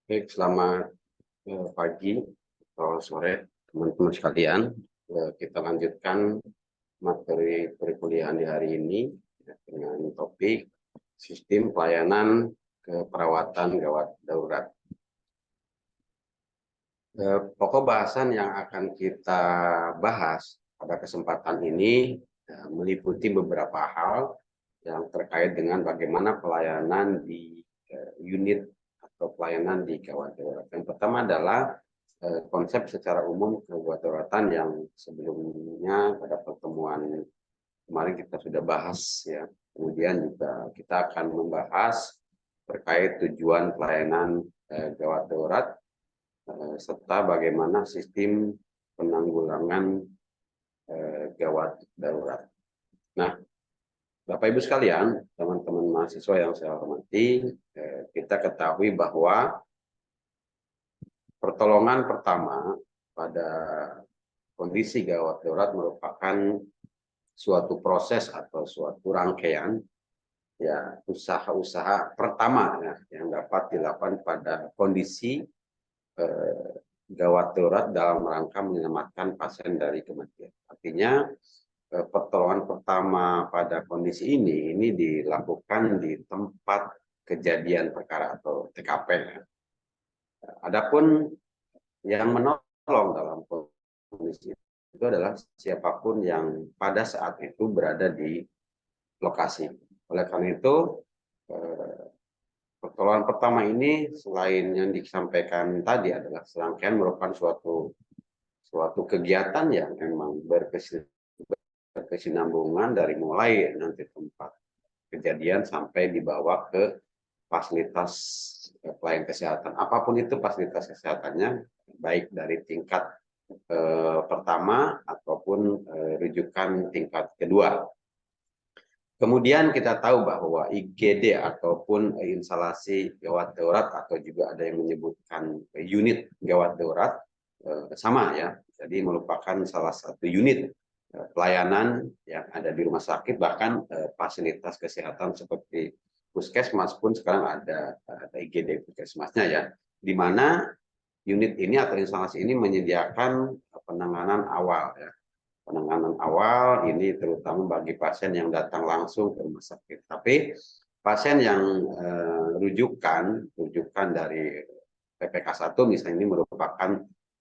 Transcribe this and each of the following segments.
Baik, selamat pagi atau sore teman-teman sekalian. Kita lanjutkan materi perkuliahan di hari ini ya, dengan topik sistem pelayanan keperawatan gawat darurat. Pokok bahasan yang akan kita bahas pada kesempatan ini meliputi beberapa hal yang terkait dengan bagaimana pelayanan di unit atau pelayanan di gawat darurat. Yang pertama adalah konsep secara umum gawat daruratan yang sebelumnya pada pertemuan kemarin kita sudah bahas ya. Kemudian juga kita akan membahas terkait tujuan pelayanan gawat darurat serta bagaimana sistem penanggulangan gawat darurat. Nah, Bapak Ibu sekalian, teman-teman mahasiswa yang saya hormati, kita ketahui bahwa pertolongan pertama pada kondisi gawat darurat merupakan suatu proses atau suatu rangkaian ya usaha-usaha pertama ya, yang dapat dilakukan pada kondisi gawat darurat dalam rangka menyelamatkan pasien dari kematian. Artinya pertolongan pertama pada kondisi ini dilakukan di tempat kejadian perkara atau TKP. Adapun yang menolong dalam kondisi itu adalah siapapun yang pada saat itu berada di lokasi. Oleh karena itu, pertolongan pertama ini selain yang disampaikan tadi adalah serangkaian merupakan suatu kegiatan yang memang berkesinambungan dari mulai nanti tempat kejadian sampai dibawa ke fasilitas pelayanan kesehatan. Apapun itu fasilitas kesehatannya, baik dari tingkat pertama ataupun rujukan tingkat kedua. Kemudian kita tahu bahwa IGD ataupun instalasi gawat darurat atau juga ada yang menyebutkan unit gawat darurat sama ya. Jadi merupakan salah satu unit pelayanan yang ada di rumah sakit, bahkan fasilitas kesehatan seperti puskesmas pun sekarang ada IGD puskesmasnya ya, di mana unit ini atau instalasi ini menyediakan penanganan awal ya. Penanganan awal ini terutama bagi pasien yang datang langsung ke rumah sakit. Tapi pasien yang rujukan dari PPK 1 misalnya ini merupakan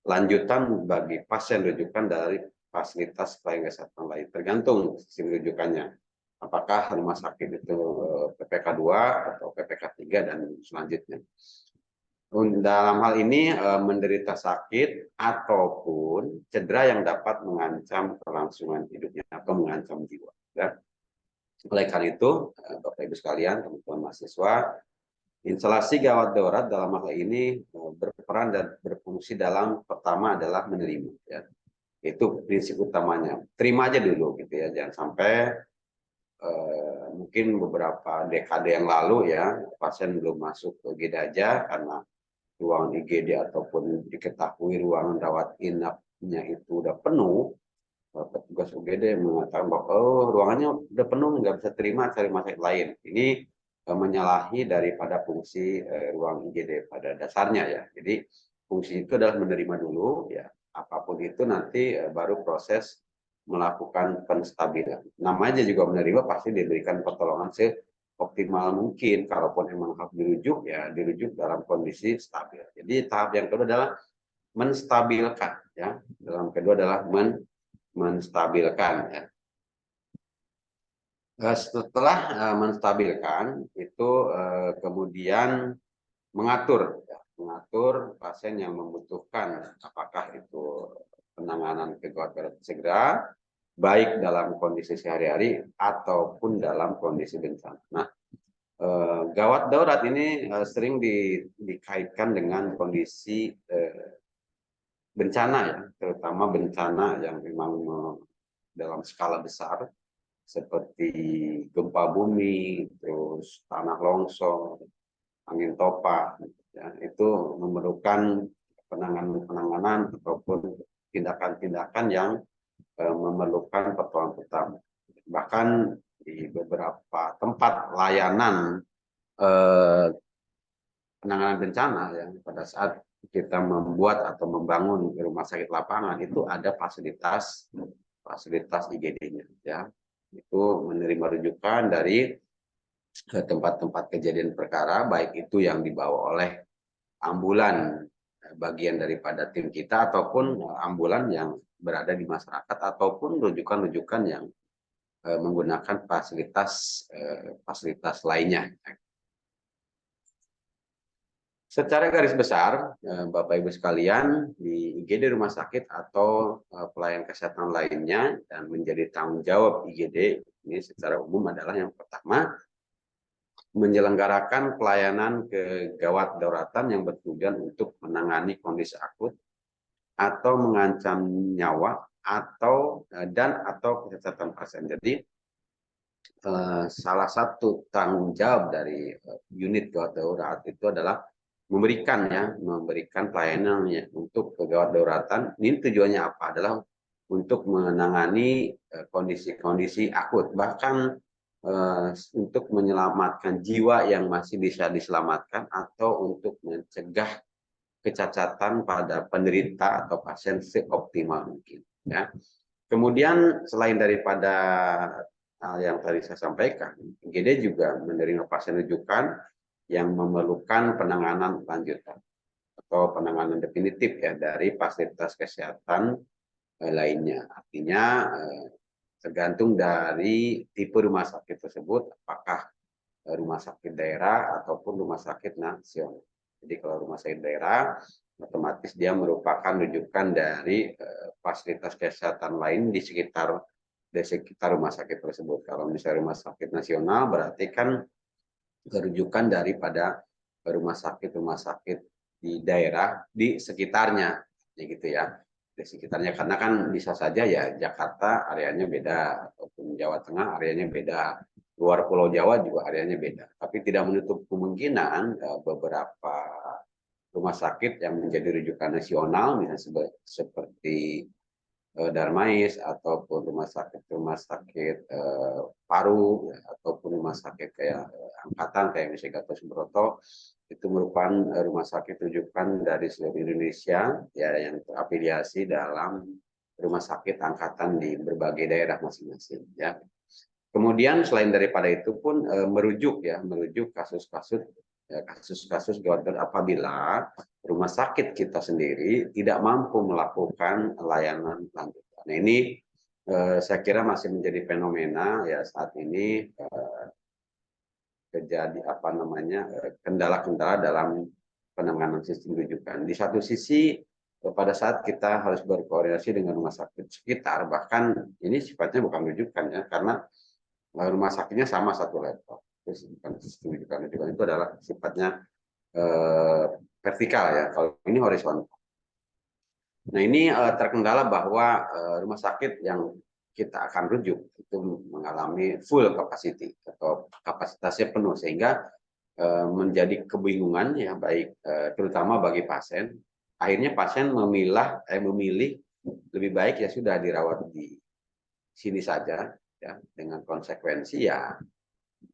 lanjutan bagi pasien rujukan dari fasilitas pelayanan kesehatan lain. Tergantung sistem rujukannya. Apakah rumah sakit itu PPK 2 atau PPK 3 dan selanjutnya. Dalam hal ini menderita sakit ataupun cedera yang dapat mengancam kelangsungan hidupnya atau mengancam jiwa. Ya. Oleh karena itu, Bapak Ibu sekalian, teman-teman mahasiswa, instalasi gawat darurat dalam hal ini berperan dan berfungsi dalam pertama adalah menerima. Ya. Itu prinsip utamanya. Terima aja dulu, gitu ya, jangan sampai mungkin beberapa dekade yang lalu ya pasien belum masuk ke IGD aja karena ruangan IGD ataupun diketahui ruangan rawat inapnya itu udah penuh, petugas UGD mengatakan bahwa ruangannya udah penuh, nggak bisa terima, cari rumah sakit lain. Ini menyalahi daripada fungsi ruang IGD pada dasarnya ya. Jadi fungsi itu adalah menerima dulu ya, apapun itu nanti baru proses melakukan penstabilan. Namanya juga menerima, pasti diberikan pertolongan optimal mungkin. Kalaupun memang harus dirujuk ya dirujuk dalam kondisi stabil. Jadi tahap yang kedua adalah menstabilkan ya. Dalam kedua adalah menstabilkan ya. Setelah menstabilkan itu kemudian mengatur ya, mengatur pasien yang membutuhkan apakah itu penanganan gawat darurat segera baik dalam kondisi sehari-hari ataupun dalam kondisi bencana. Nah, gawat darurat ini sering dikaitkan dengan kondisi bencana ya, terutama bencana yang memang dalam skala besar seperti gempa bumi, terus tanah longsor, angin topak, ya, itu memerlukan penanganan ataupun tindakan-tindakan yang memerlukan pertolongan pertama. Bahkan di beberapa tempat layanan penanganan bencana ya, pada saat kita membuat atau membangun rumah sakit lapangan itu ada fasilitas IGD-nya ya. Itu menerima rujukan dari ke tempat-tempat kejadian perkara, baik itu yang dibawa oleh ambulan bagian daripada tim kita ataupun ambulan yang berada di masyarakat ataupun rujukan-rujukan yang menggunakan fasilitas lainnya. Secara garis besar, Bapak Ibu sekalian, di IGD rumah sakit atau pelayanan kesehatan lainnya dan menjadi tanggung jawab IGD ini secara umum adalah yang pertama, menyelenggarakan pelayanan kegawat dauratan yang bertujuan untuk menangani kondisi akut atau mengancam nyawa atau kesehatan pasien. Jadi salah satu tanggung jawab dari unit gawat darurat itu adalah memberikan pelayanan ya, untuk kegawat dauratan. Ini tujuannya apa? Adalah untuk menangani kondisi-kondisi akut, bahkan untuk menyelamatkan jiwa yang masih bisa diselamatkan atau untuk mencegah kecacatan pada penderita atau pasien seoptimal mungkin. Ya. Kemudian selain daripada hal yang tadi saya sampaikan, IGD juga menerima pasien rujukan yang memerlukan penanganan lanjutan atau penanganan definitif ya dari fasilitas kesehatan lainnya. Artinya tergantung dari tipe rumah sakit tersebut, apakah rumah sakit daerah ataupun rumah sakit nasional. Jadi kalau rumah sakit daerah, otomatis dia merupakan rujukan dari fasilitas kesehatan lain di sekitar rumah sakit tersebut. Kalau misalnya rumah sakit nasional, berarti kan rujukan daripada rumah sakit di daerah di sekitarnya, gitu ya. Di sekitarnya, karena kan bisa saja ya Jakarta areanya beda ataupun Jawa Tengah areanya beda, luar Pulau Jawa juga areanya beda. Tapi tidak menutup kemungkinan beberapa rumah sakit yang menjadi rujukan nasional, misalnya seperti Darmais ataupun rumah sakit Paru ya, ataupun rumah sakit kayak angkatan kayak misalnya Gatot Subroto, itu merupakan rumah sakit rujukan dari seluruh Indonesia ya yang terafiliasi dalam rumah sakit angkatan di berbagai daerah masing-masing ya. Kemudian selain daripada itu pun merujuk kasus-kasus gawat darurat apabila rumah sakit kita sendiri tidak mampu melakukan layanan lanjutan. Nah, ini saya kira masih menjadi fenomena ya saat ini, terjadi kendala-kendala dalam penanganan sistem rujukan. Di satu sisi pada saat kita harus berkoordinasi dengan rumah sakit sekitar, bahkan ini sifatnya bukan rujukan ya, karena rumah sakitnya sama satu level. Terus bukan sistem rujukan itu adalah sifatnya vertikal ya. Kalau ini horizontal. Nah, ini terkendala bahwa rumah sakit yang kita akan rujuk itu mengalami full capacity atau kapasitasnya penuh, sehingga menjadi kebingungan ya, baik terutama bagi pasien. Akhirnya pasien memilih lebih baik ya sudah dirawat di sini saja ya, dengan konsekuensi ya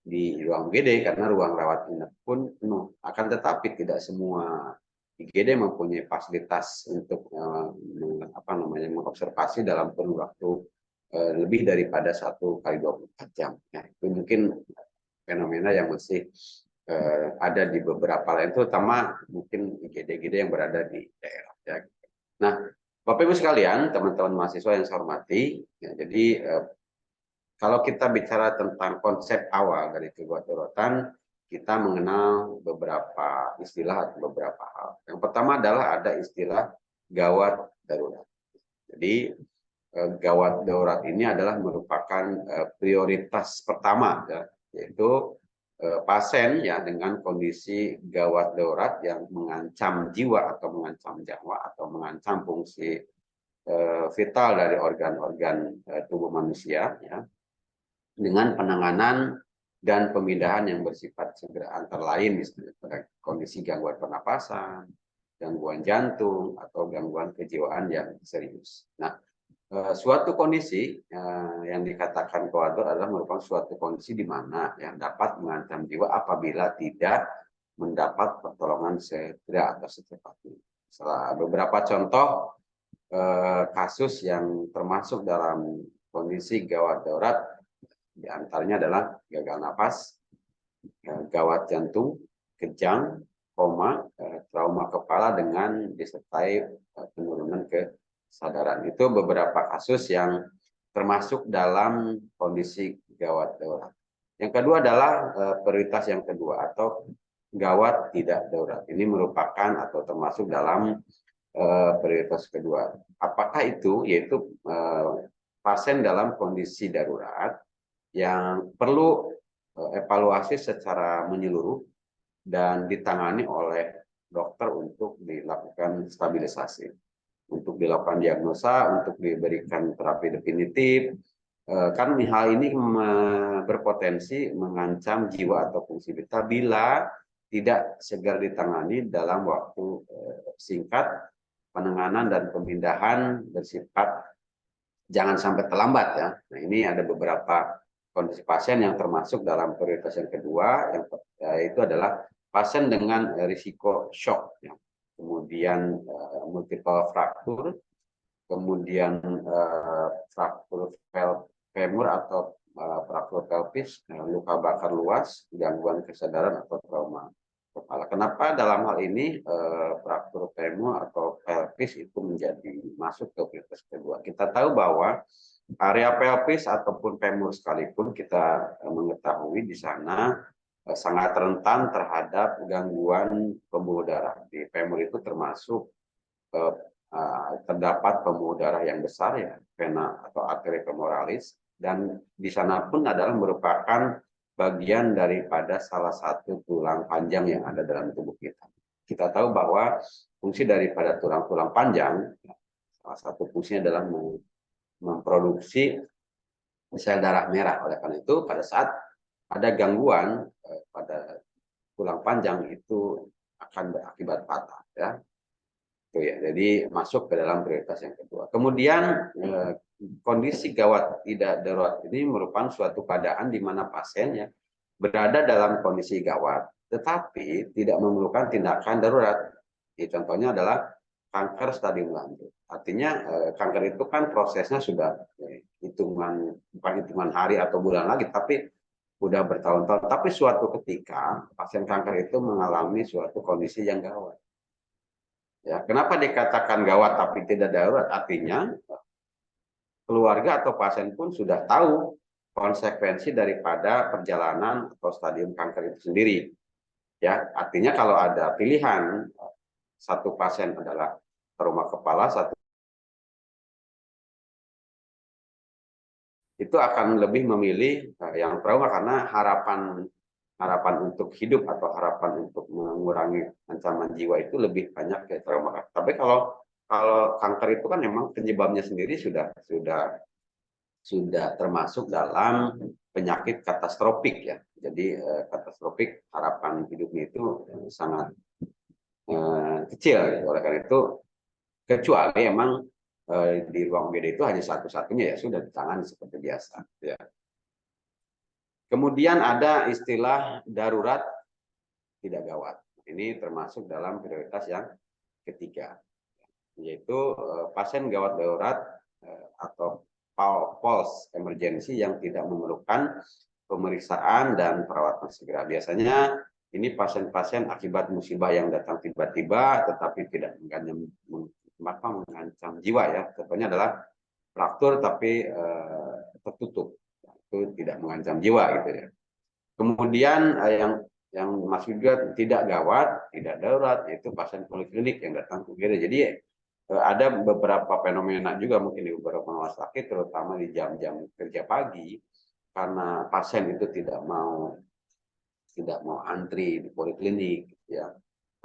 di ruang IGD karena ruang rawat inap pun penuh. Akan tetapi tidak semua IGD mempunyai fasilitas untuk mengobservasi dalam kurun waktu lebih daripada 1 kali 24 jam. Ya, itu mungkin fenomena yang masih ada di beberapa lain, terutama mungkin IGD-IGD yang berada di daerah. Ya. Nah, Bapak Ibu sekalian, teman-teman mahasiswa yang saya hormati, ya, jadi kalau kita bicara tentang konsep awal dari kegawat daruratan, kita mengenal beberapa istilah atau beberapa hal. Yang pertama adalah ada istilah gawat darurat. Jadi gawat darurat ini adalah merupakan prioritas pertama, ya, yaitu pasien ya dengan kondisi gawat darurat yang mengancam jiwa atau mengancam nyawa atau mengancam fungsi vital dari organ-organ tubuh manusia, ya, dengan penanganan dan pemindahan yang bersifat segera, antara lain misalnya pada kondisi gangguan pernapasan, gangguan jantung, atau gangguan kejiwaan yang serius. Nah, suatu kondisi yang dikatakan gawat darurat adalah merupakan suatu kondisi di mana yang dapat mengancam jiwa apabila tidak mendapat pertolongan segera atau secepatnya. Beberapa contoh kasus yang termasuk dalam kondisi gawat darurat diantaranya adalah gagal napas, gawat jantung, kejang, koma, trauma kepala dengan disertai penurunan kesadaran. Itu beberapa kasus yang termasuk dalam kondisi gawat darurat. Yang kedua adalah prioritas yang kedua atau gawat tidak darurat. Ini merupakan atau termasuk dalam prioritas kedua. Apakah itu? Yaitu pasien dalam kondisi darurat yang perlu evaluasi secara menyeluruh dan ditangani oleh dokter untuk dilakukan stabilisasi, untuk dilakukan diagnosa, untuk diberikan terapi definitif. Kan hal ini berpotensi mengancam jiwa atau fungsi vital bila tidak segera ditangani dalam waktu singkat. Penanganan dan pemindahan bersifat jangan sampai terlambat ya. Nah, ini ada beberapa kondisi pasien yang termasuk dalam prioritas yang kedua, yang itu adalah pasien dengan risiko shock, ya. Kemudian multiple fracture, kemudian fraktur femur atau fraktur pelvis, luka bakar luas, gangguan kesadaran atau trauma kepala. Kenapa dalam hal ini fraktur femur atau pelvis itu menjadi masuk ke prioritas kedua? Kita tahu bahwa area pelvis ataupun femur sekalipun kita mengetahui di sana sangat rentan terhadap gangguan pembuluh darah. Di femur itu termasuk terdapat pembuluh darah yang besar ya, vena atau arteri femoralis, dan di sana pun adalah merupakan bagian daripada salah satu tulang panjang yang ada dalam tubuh kita. Kita tahu bahwa fungsi daripada tulang-tulang panjang, salah satu fungsinya adalah memproduksi sel darah merah. Oleh karena itu, pada saat ada gangguan pada tulang panjang itu akan berakibat fatal. Ya. Itu ya, jadi masuk ke dalam prioritas yang kedua. Kemudian kondisi gawat tidak darurat ini merupakan suatu keadaan di mana pasiennya berada dalam kondisi gawat, tetapi tidak memerlukan tindakan darurat. Contohnya adalah kanker stadium lanjut. Artinya kanker itu kan prosesnya sudah bukan hitungan hari atau bulan lagi, tapi sudah bertahun-tahun. Tapi suatu ketika pasien kanker itu mengalami suatu kondisi yang gawat. Ya, kenapa dikatakan gawat tapi tidak darurat? Artinya keluarga atau pasien pun sudah tahu konsekuensi daripada perjalanan atau stadium kanker itu sendiri. Ya, artinya kalau ada pilihan satu pasien adalah trauma kepala, satu itu akan lebih memilih yang trauma karena harapan untuk hidup atau harapan untuk mengurangi ancaman jiwa itu lebih banyak ke trauma. Tapi kalau kanker itu kan memang penyebabnya sendiri sudah termasuk dalam penyakit katastrofik ya. Jadi katastrofik harapan hidupnya itu sangat kecil. Gitu. Oleh karena itu kecuali emang di ruang UGD itu hanya satu-satunya ya sudah ditangani seperti biasa. Ya. Kemudian ada istilah darurat tidak gawat. Ini termasuk dalam prioritas yang ketiga, yaitu pasien gawat darurat atau POLS emergency yang tidak memerlukan pemeriksaan dan perawatan segera. Biasanya ini pasien-pasien akibat musibah yang datang tiba-tiba tetapi tidak mengancam jiwa ya. Contohnya adalah fraktur tapi tertutup. Itu tidak mengancam jiwa gitu ya. Kemudian yang masih juga tidak gawat, tidak darurat, yaitu pasien poliklinik yang datang ke UGD. Jadi ada beberapa fenomena juga mungkin di beberapa rumah sakit, terutama di jam-jam kerja pagi, karena pasien itu tidak mau antri di poliklinik, ya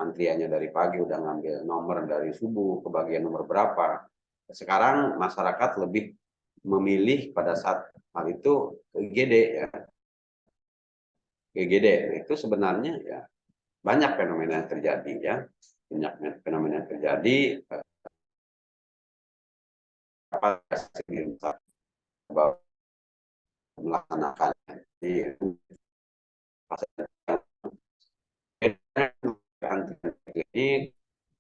antriannya dari pagi udah ngambil nomor dari subuh ke bagian nomor berapa. Sekarang masyarakat lebih memilih pada saat hal itu ke IGD ya. IGD itu sebenarnya ya banyak fenomena yang terjadi ya. Banyak fenomena yang terjadi melaksanakan di ini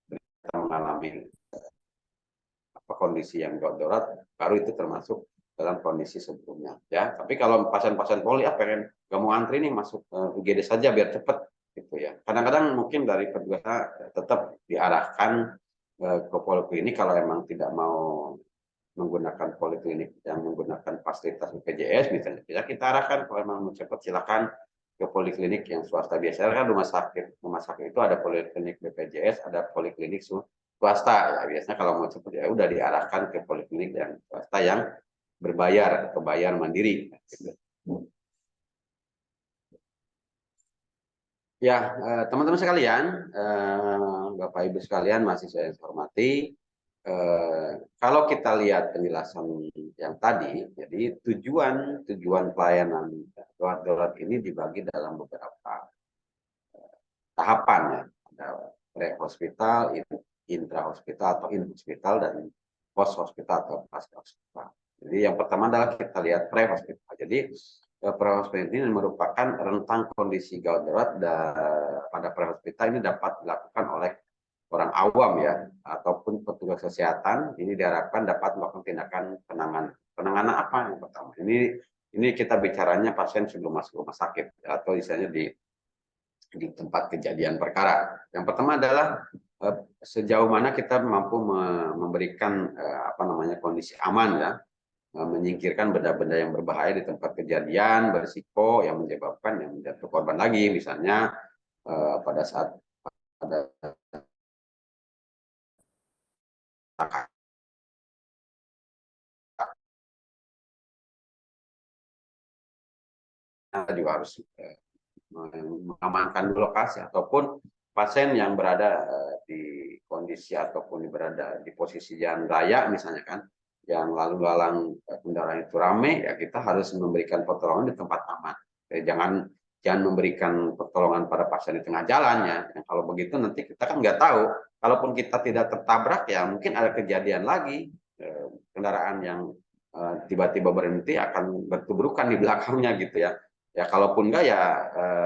kita mengalami kondisi yang darurat, baru itu termasuk dalam kondisi sebelumnya ya. Tapi kalau pasien-pasien poli pengen gak mau antri nih masuk UGD saja biar cepet gitu ya. Kadang-kadang mungkin dari petugasnya tetap diarahkan ke poliklinik kalau emang tidak mau menggunakan poliklinik yang menggunakan fasilitas BPJS misalnya. Bisa kita arahkan kalau memang mau cepat silakan ke poliklinik yang swasta. Biasanya kan rumah sakit itu ada poliklinik BPJS, ada poliklinik swasta ya. Biasanya kalau mau cepat ya udah diarahkan ke poliklinik yang swasta yang berbayar atau bayar mandiri. Ya, teman-teman sekalian, Bapak Ibu sekalian, masih saya hormati. Kalau kita lihat penjelasan yang tadi, jadi tujuan pelayanan darurat ini dibagi dalam beberapa tahapan ya. Ada pre-hospital, intra-hospital atau in-hospital, dan post-hospital atau pasca-hospital. Jadi yang pertama adalah kita lihat pre-hospital. Jadi pre-hospital ini merupakan rentang kondisi gawat darurat pada pre-hospital ini dapat dilakukan oleh orang awam ya ataupun petugas kesehatan. Ini diharapkan dapat melakukan tindakan penanganan apa yang pertama. Ini kita bicaranya pasien sebelum masuk rumah sakit atau misalnya di tempat kejadian perkara. Yang pertama adalah sejauh mana kita mampu memberikan kondisi aman ya, menyingkirkan benda-benda yang berbahaya di tempat kejadian, berisiko yang menyebabkan yang menjatuh korban lagi, misalnya pada saat ada juga harus mengamankan lokasi ataupun pasien yang berada di kondisi ataupun berada di posisi jalan raya misalnya kan, yang lalu lalang kendaraan itu ramai ya, kita harus memberikan pertolongan di tempat aman. Jangan memberikan pertolongan pada pasien di tengah jalan ya. Kalau begitu nanti kita kan nggak tahu, kalaupun kita tidak tertabrak ya mungkin ada kejadian lagi, kendaraan yang tiba-tiba berhenti akan bertuburkan di belakangnya gitu ya. Ya kalaupun enggak ya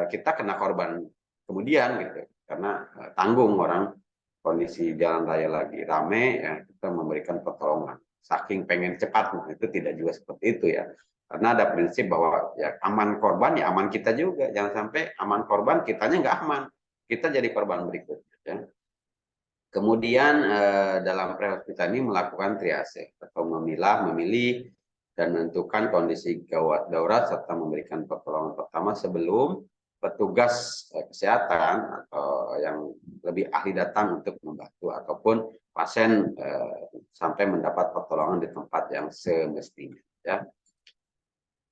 kita kena korban kemudian gitu, karena tanggung orang kondisi jalan raya lagi rame ya, kita memberikan pertolongan saking pengen cepat. Itu tidak juga seperti itu ya, karena ada prinsip bahwa ya aman korban ya aman kita juga. Jangan sampai aman korban kitanya nggak aman, kita jadi korban berikutnya ya. Kemudian dalam pre-hospital ini melakukan triase atau memilih dan menentukan kondisi gawat darurat serta memberikan pertolongan pertama sebelum petugas kesehatan atau yang lebih ahli datang untuk membantu ataupun pasien sampai mendapat pertolongan di tempat yang semestinya ya.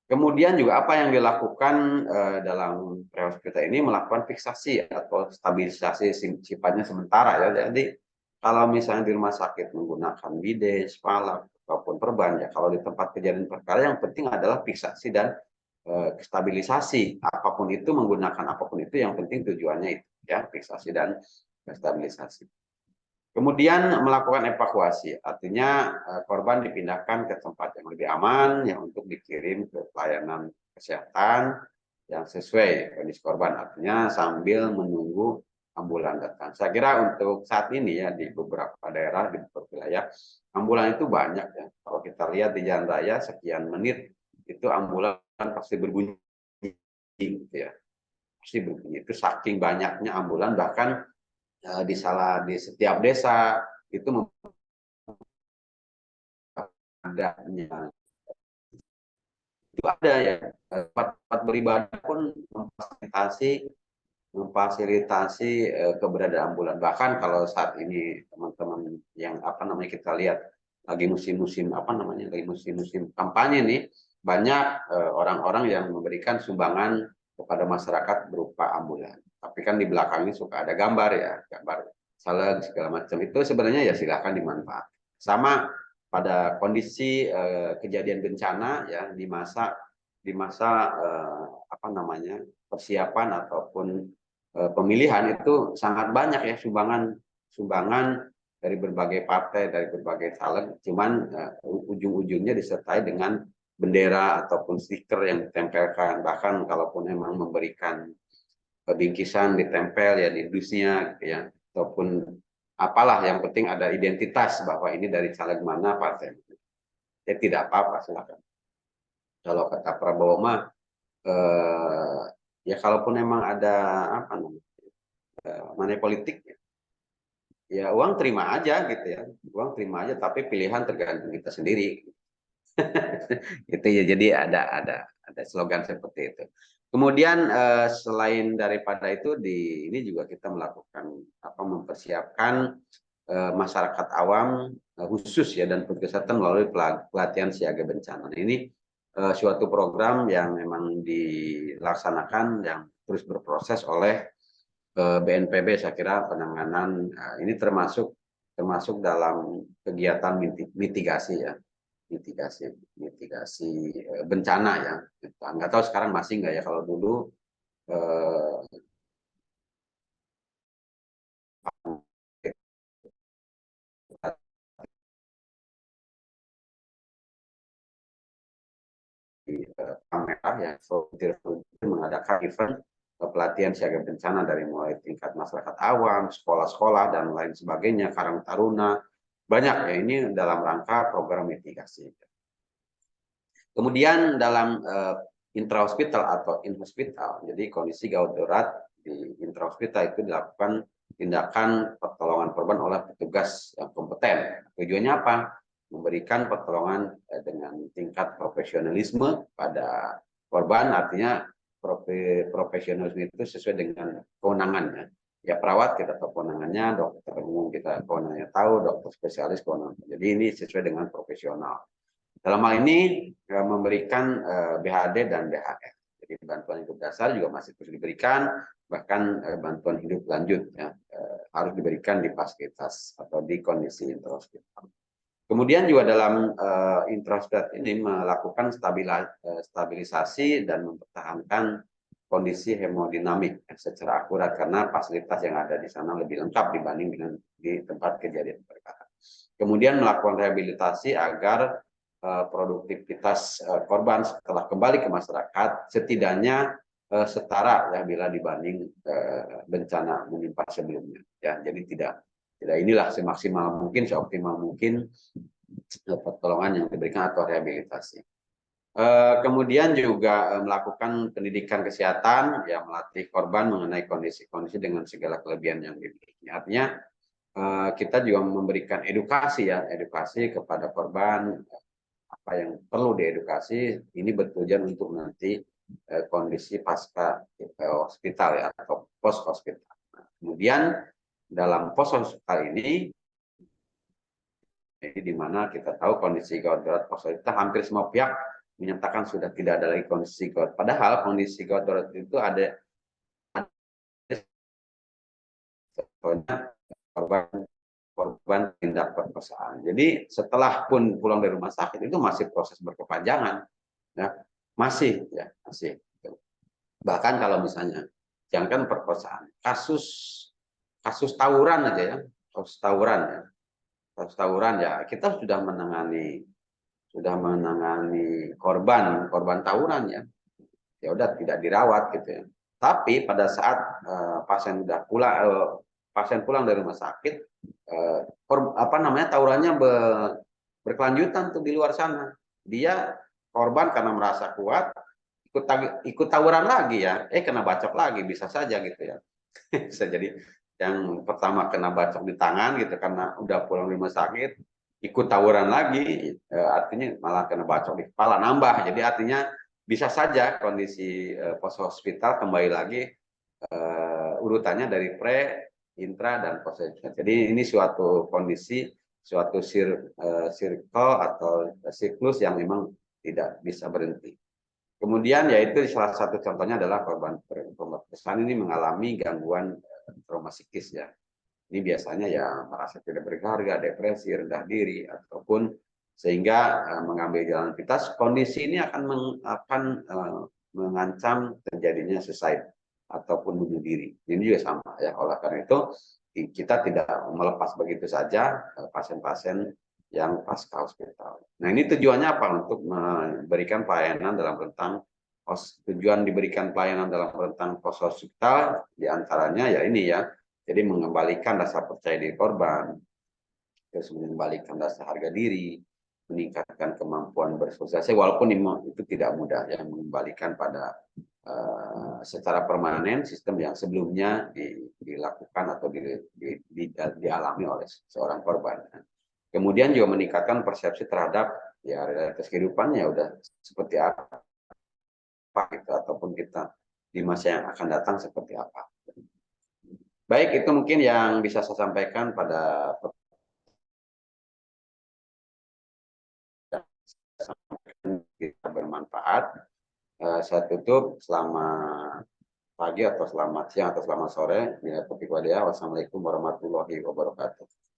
Kemudian juga apa yang dilakukan dalam pre-hospital ini melakukan fiksasi atau stabilisasi sifatnya sementara ya. Jadi kalau misalnya di rumah sakit menggunakan bides, palak ataupun perban ya, kalau di tempat kejadian perkara yang penting adalah fiksasi dan stabilisasi. Apapun itu menggunakan apapun itu yang penting tujuannya itu ya, fiksasi dan stabilisasi. Kemudian melakukan evakuasi, artinya korban dipindahkan ke tempat yang lebih aman ya untuk dikirim ke pelayanan kesehatan yang sesuai kondisi korban, artinya sambil menunggu ambulan datang. Saya kira untuk saat ini ya di beberapa daerah, di beberapa wilayah, ambulan itu banyak ya. Kalau kita lihat di jalan raya sekian menit itu ambulan pasti berbunyi gitu ya. Pasti berbunyi, itu saking banyaknya ambulan, bahkan di setiap desa itu adanya itu ada ya, tempat beribadah pun memfasilitasi keberadaan ambulan. Bahkan kalau saat ini teman-teman yang kita lihat lagi musim-musim lagi musim-musim kampanye nih, banyak orang-orang yang memberikan sumbangan kepada masyarakat berupa ambulan. Tapi kan di belakangnya suka ada gambar ya, gambar salad segala macam. Itu sebenarnya ya silakan dimanfaatkan. Sama pada kondisi kejadian bencana ya, di masa persiapan ataupun pemilihan itu sangat banyak ya sumbangan dari berbagai partai, dari berbagai caleg. Cuman ujung-ujungnya disertai dengan bendera ataupun stiker yang ditempelkan. Bahkan kalaupun memang memberikan bingkisan ditempel ya di dusnya gitu ya, ataupun apalah, yang penting ada identitas bahwa ini dari caleg mana partai. Ya tidak apa-apa, silakan. Kalau kata Prabowo mah ya kalaupun memang ada apa namanya money politik ya uang terima aja gitu ya, uang terima aja, tapi pilihan tergantung kita sendiri. Itu ya, jadi ada slogan seperti itu. Kemudian selain daripada itu ini juga kita melakukan mempersiapkan masyarakat awam khusus ya dan kesehatan melalui pelatihan siaga bencana. Nah, ini suatu program yang memang dilaksanakan yang terus berproses oleh BNPB. Saya kira penanganan ini termasuk dalam kegiatan mitigasi ya, mitigasi bencana ya. Nggak tahu sekarang masih nggak ya, kalau dulu Merah ya, mengadakan event pelatihan siaga bencana dari mulai tingkat masyarakat awam, sekolah-sekolah dan lain sebagainya, Karang Taruna, banyak ya, ini dalam rangka program mitigasi. Kemudian dalam intrahospital atau in-hospital, jadi kondisi gawat darurat di intrahospital itu dilakukan tindakan pertolongan korban oleh petugas yang kompeten. Tujuannya apa? Memberikan pertolongan dengan tingkat profesionalisme pada korban, artinya profesionalisme itu sesuai dengan kewenangannya. Ya perawat kita tahu kewenangannya, dokter umum kita kewenangannya tahu, dokter spesialis kewenangannya. Jadi ini sesuai dengan profesional. Dalam hal ini memberikan BHD dan BHR. Jadi bantuan hidup dasar juga masih terus diberikan, bahkan bantuan hidup lanjut ya, harus diberikan di fasilitas atau di kondisi intrahospital. Kemudian juga dalam intrahospital ini melakukan stabilisasi dan mempertahankan kondisi hemodinamik secara akurat, karena fasilitas yang ada di sana lebih lengkap dibanding dengan di tempat kejadian perkara. Kemudian melakukan rehabilitasi agar produktivitas korban setelah kembali ke masyarakat setidaknya setara ya bila dibanding bencana menimpa sebelumnya ya. Jadi tidak inilah semaksimal mungkin, seoptimal mungkin pertolongan yang diberikan atau rehabilitasi. Kemudian juga melakukan pendidikan kesehatan ya, melatih korban mengenai kondisi-kondisi dengan segala kelebihan yang dimiliki. Artinya kita juga memberikan edukasi ya, edukasi kepada korban apa yang perlu diedukasi. Ini bertujuan untuk nanti kondisi pasca hospital ya, atau post hospital. Nah, kemudian dalam post hospital ini di mana kita tahu kondisi gawat darurat post hospital hampir semua pihak menyatakan sudah tidak ada lagi kondisi gawat. Padahal kondisi gawat darurat itu ada korban tindak perkosaan. Jadi setelah pun pulang dari rumah sakit itu masih proses berkepanjangan, ya masih. Bahkan kalau misalnya jangan perkosaan, kasus tawuran aja ya, kasus tawuran ya, kita sudah menangani korban tawuran ya, ya udah tidak dirawat gitu ya. Tapi pada saat pasien pulang dari rumah sakit, tawurannya berkelanjutan tuh di luar sana. Dia korban karena merasa kuat ikut tawuran lagi ya, kena bacok lagi, bisa saja gitu ya. Bisa jadi yang pertama kena bacok di tangan gitu karena udah pulang dari rumah sakit, ikut tawuran lagi, artinya malah kena bacok di kepala, nambah. Jadi artinya bisa saja kondisi post hospital kembali lagi urutannya dari pre, intra, dan post hospital. Jadi ini suatu kondisi, suatu circle atau siklus yang memang tidak bisa berhenti. Kemudian yaitu salah satu contohnya adalah korban perkosaan ini mengalami gangguan trauma psikis ya. Ini biasanya ya merasa tidak berharga, depresi, rendah diri, ataupun sehingga mengambil jalan pintas. Kondisi ini akan mengancam terjadinya suicide ataupun bunuh diri. Ini juga sama ya. Oleh karena itu kita tidak melepas begitu saja pasien-pasien yang pasca hospital. Nah ini tujuannya apa? Untuk memberikan pelayanan dalam rentang tujuan diberikan pelayanan dalam rentang psikosoial diantaranya ya ini ya, jadi mengembalikan rasa percaya diri korban, terus mengembalikan rasa harga diri, meningkatkan kemampuan bersosialisasi, walaupun itu tidak mudah, yang mengembalikan pada secara permanen sistem yang sebelumnya dilakukan atau dialami oleh seorang korban. Kemudian juga meningkatkan persepsi terhadap ya realitas kehidupannya udah seperti apa gitu, ataupun kita di masa yang akan datang seperti apa. Baik, itu mungkin yang bisa saya sampaikan pada kita bermanfaat. Saya tutup, selamat pagi atau selamat siang atau selamat sore. Wassalamualaikum warahmatullahi wabarakatuh.